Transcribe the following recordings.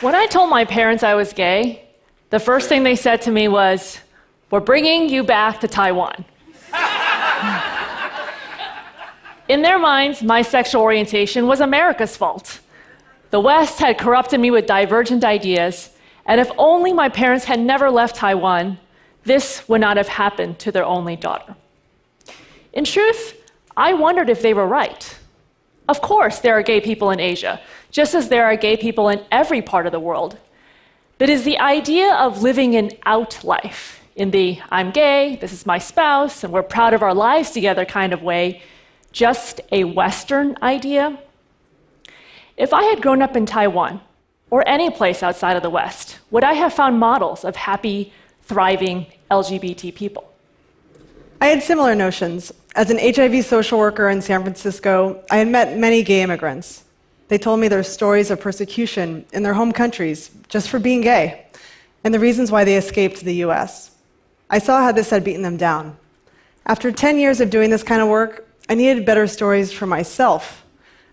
When I told my parents I was gay, the first thing they said to me was, "We're bringing you back to Taiwan." In their minds, my sexual orientation was America's fault. The West had corrupted me with divergent ideas, and if only my parents had never left Taiwan, this would not have happened to their only daughter. In truth, I wondered if they were right. Of course, there are gay people in Asia, just as there are gay people in every part of the world. But is the idea of living an out life, in the "I'm gay, this is my spouse, and we're proud of our lives together" kind of way, just a Western idea? If I had grown up in Taiwan, or any place outside of the West, would I have found models of happy, thriving LGBT people? I had similar notions. As an HIV social worker in San Francisco, I had met many gay immigrants. They told me their stories of persecution in their home countries just for being gay, and the reasons why they escaped to the US. I saw how this had beaten them down. After 10 years of doing this kind of work, I needed better stories for myself.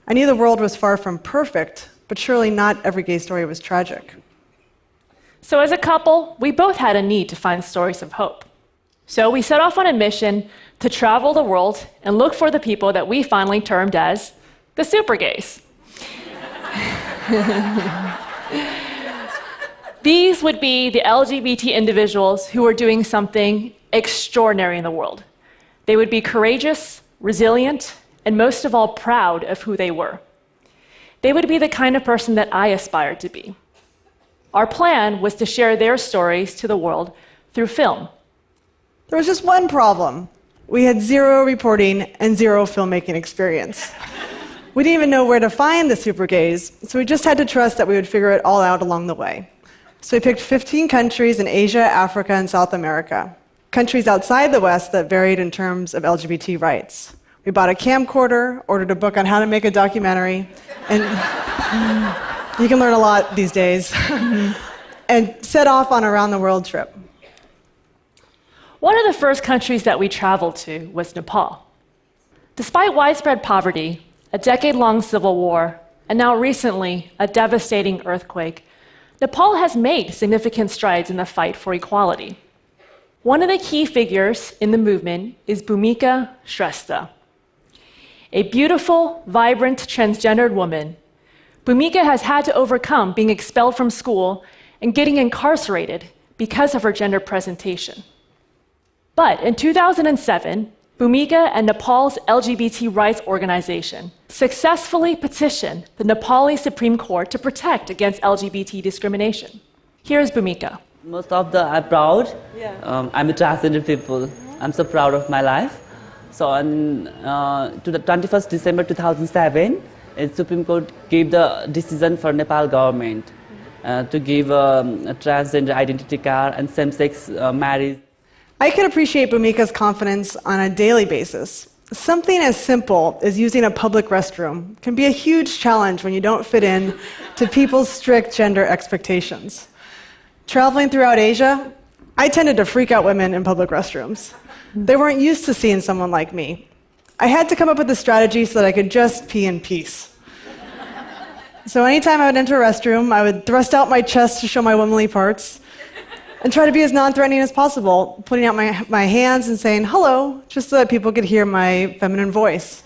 I knew the world was far from perfect, but surely not every gay story was tragic. So as a couple, we both had a need to find stories of hope. So we set off on a mission to travel the world and look for the people that we finally termed as the super gays. These would be the LGBT individuals who were doing something extraordinary in the world. They would be courageous, resilient, and most of all, proud of who they were. They would be the kind of person that I aspired to be. Our plan was to share their stories to the world through film. There was just one problem. We had zero reporting and zero filmmaking experience. We didn't even know where to find the super gays, so we just had to trust that we would figure it all out along the way. So we picked 15 countries in Asia, Africa, and South America. Countries outside the West that varied in terms of LGBT rights. We bought a camcorder, ordered a book on how to make a documentary, and you can learn a lot these days, and set off on a round-the-world trip. One of the first countries that we traveled to was Nepal. Despite widespread poverty, a decade-long civil war, and now recently a devastating earthquake, Nepal has made significant strides in the fight for equality. One of the key figures in the movement is Bhumika Shrestha. A beautiful, vibrant, transgendered woman, Bhumika has had to overcome being expelled from school and getting incarcerated because of her gender presentation. But in 2007, Bhumika and Nepal's LGBT rights organization successfully petitioned the Nepali Supreme Court to protect against LGBT discrimination. Here's Bhumika. Most of I'm proud. I'm a transgender people. I'm so proud of my life. So on to the 21st December 2007, the Supreme Court gave the decision for Nepal government to give a transgender identity card and same-sex marriage. I can appreciate Bhumika's confidence on a daily basis. Something as simple as using a public restroom can be a huge challenge when you don't fit in to people's strict gender expectations. Traveling throughout Asia, I tended to freak out women in public restrooms. They weren't used to seeing someone like me. I had to come up with a strategy so that I could just pee in peace. So anytime I would enter a restroom, I would thrust out my chest to show my womanly parts and try to be as non-threatening as possible, putting out my hands and saying hello, just so that people could hear my feminine voice.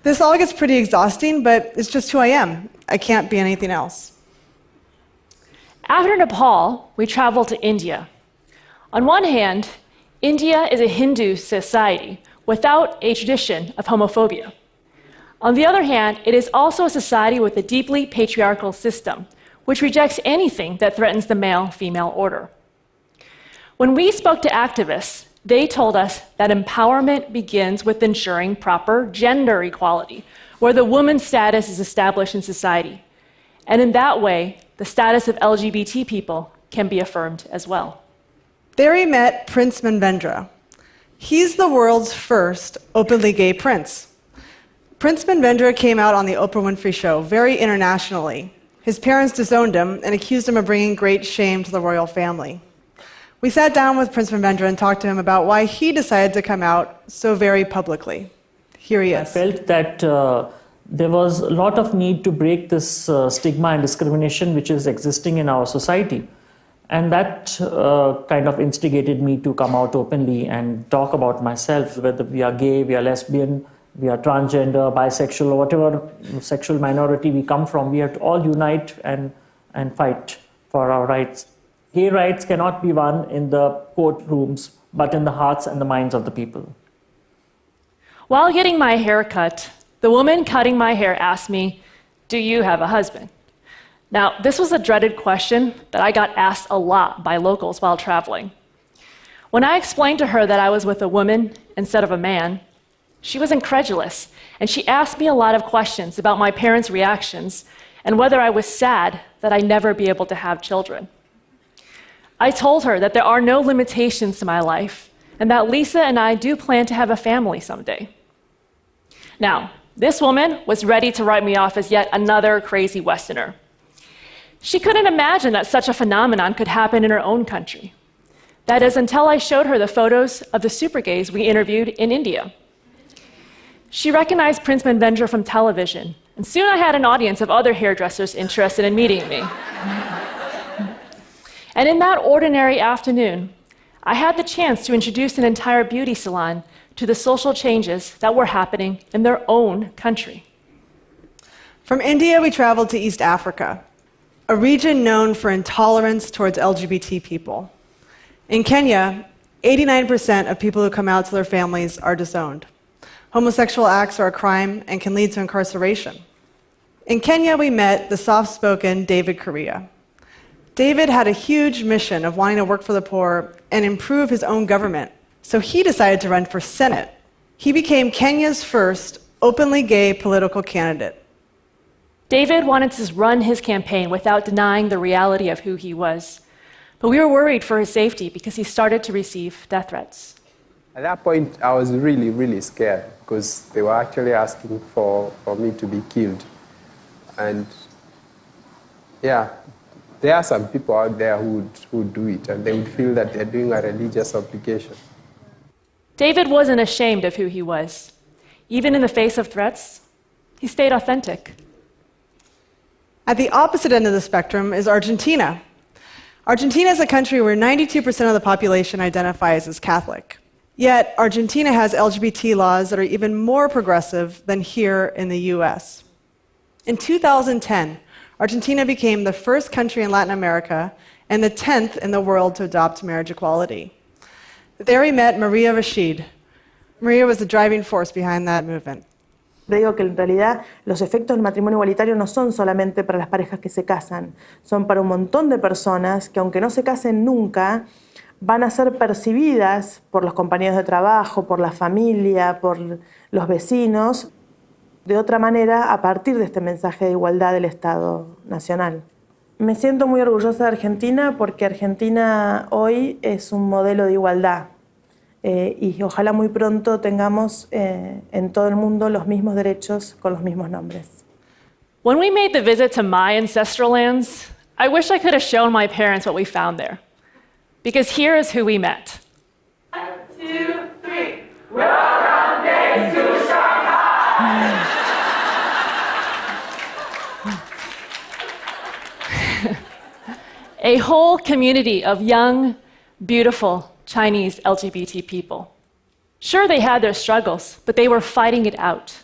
This all gets pretty exhausting, but it's just who I am. I can't be anything else. After Nepal, we traveled to India. On one hand, India is a Hindu society without a tradition of homophobia. On the other hand, it is also a society with a deeply patriarchal system, which rejects anything that threatens the male-female order. When we spoke to activists, they told us that empowerment begins with ensuring proper gender equality, where the woman's status is established in society. And in that way, the status of LGBT people can be affirmed as well. There we met Prince Manvendra. He's the world's first openly gay prince. Prince Manvendra came out on the Oprah Winfrey Show very internationally. His parents disowned him and accused him of bringing great shame to the royal family. We sat down with Prince Manvendra and talked to him about why he decided to come out so very publicly. Here he is. I felt that there was a lot of need to break this stigma and discrimination which is existing in our society. And that kind of instigated me to come out openly and talk about myself, whether we are gay, we are lesbian, we are transgender, bisexual, or whatever sexual minority we come from. We have to all unite and fight for our rights. Gay rights cannot be won in the courtrooms, but in the hearts and the minds of the people. While getting my hair cut, the woman cutting my hair asked me, "Do you have a husband?" Now, this was a dreaded question that I got asked a lot by locals while traveling. When I explained to her that I was with a woman instead of a man, she was incredulous, and she asked me a lot of questions about my parents' reactions and whether I was sad that I'd never be able to have children. I told her that there are no limitations to my life and that Lisa and I do plan to have a family someday. Now, this woman was ready to write me off as yet another crazy Westerner. She couldn't imagine that such a phenomenon could happen in her own country. That is, until I showed her the photos of the super gays we interviewed in India. She recognized Prince Manvendra from television, and soon I had an audience of other hairdressers interested in meeting me. And in that ordinary afternoon, I had the chance to introduce an entire beauty salon to the social changes that were happening in their own country. From India, we traveled to East Africa, a region known for intolerance towards LGBT people. In Kenya, 89% of people who come out to their families are disowned. Homosexual acts are a crime and can lead to incarceration. In Kenya, we met the soft-spoken David Correa. David had a huge mission of wanting to work for the poor and improve his own government, so he decided to run for Senate. He became Kenya's first openly gay political candidate. David wanted to run his campaign without denying the reality of who he was. But we were worried for his safety because he started to receive death threats. At that point, I was really, really scared because they were actually asking for me to be killed. And yeah, there are some people out there who would do it, and they would feel that they're doing a religious obligation. David wasn't ashamed of who he was. Even in the face of threats, he stayed authentic. At the opposite end of the spectrum is Argentina. Argentina is a country where 92% of the population identifies as Catholic. Yet, Argentina has LGBT laws that are even more progressive than here in the US. In 2010, Argentina became the first country in Latin America and the 10th in the world to adopt marriage equality. There we met Maria Rashid. Maria was the driving force behind that movement. Digo que en realidad los efectos del matrimonio igualitario no son solamente para las parejas que se casan, son para un montón de personas que aunque no se casen nunca, van a ser percibidas por los compañeros de trabajo, por la familia, por los vecinos, de otra manera a partir de este mensaje de igualdad del Estado Nacional. Me siento muy orgullosa de Argentina porque Argentina hoy es un modelo de igualdad y ojalá muy pronto tengamos en todo el mundo los mismos derechos con los mismos nombres. When we made the visit to my ancestral lands, I wish I could have shown my parents what we found there. Because here is who we met. 1, 2, 3. Welcome days to Shanghai! A whole community of young, beautiful Chinese LGBT people. Sure, they had their struggles, but they were fighting it out.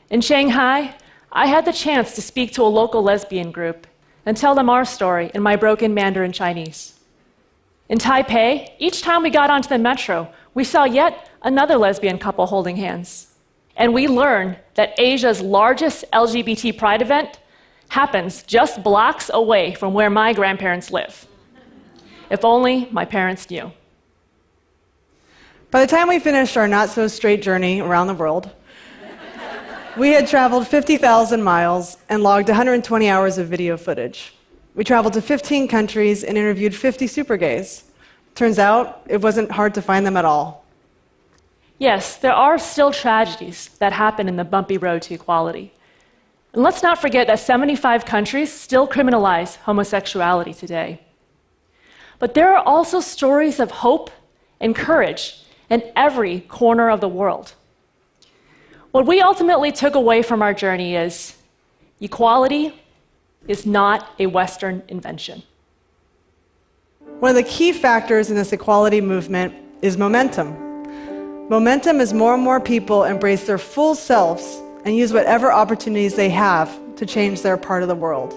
In Shanghai, I had the chance to speak to a local lesbian group and tell them our story in my broken Mandarin Chinese. In Taipei, each time we got onto the metro, we saw yet another lesbian couple holding hands. And we learned that Asia's largest LGBT pride event happens just blocks away from where my grandparents live. If only my parents knew. By the time we finished our not-so-straight journey around the world, we had traveled 50,000 miles and logged 120 hours of video footage. We traveled to 15 countries and interviewed 50 super gays. Turns out, it wasn't hard to find them at all. Yes, there are still tragedies that happen in the bumpy road to equality. And let's not forget that 75 countries still criminalize homosexuality today. But there are also stories of hope and courage in every corner of the world. What we ultimately took away from our journey is equality is not a Western invention. One of the key factors in this equality movement is momentum. Momentum is more and more people embrace their full selves and use whatever opportunities they have to change their part of the world.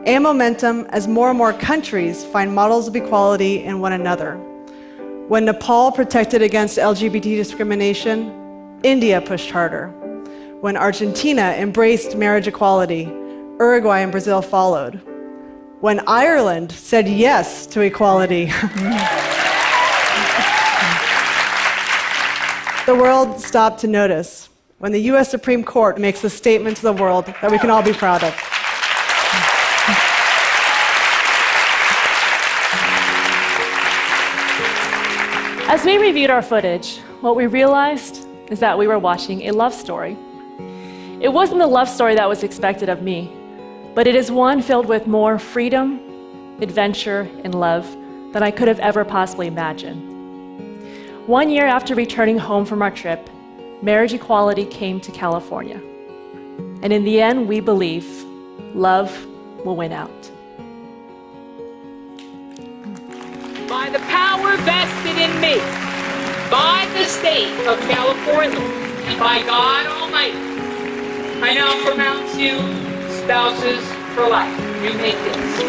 And momentum as more and more countries find models of equality in one another. When Nepal protected against LGBT discrimination, India pushed harder. When Argentina embraced marriage equality, Uruguay and Brazil followed. When Ireland said yes to equality, the world stopped to notice. When the US Supreme Court makes a statement to the world that we can all be proud of. As we reviewed our footage, what we realized is that we were watching a love story. It wasn't the love story that was expected of me, but it is one filled with more freedom, adventure, and love than I could have ever possibly imagined. 1 year after returning home from our trip, marriage equality came to California. And in the end, we believe love will win out. By the power vested in me, by the state of California, and by God Almighty, I now pronounce you spouses for life. You may kiss.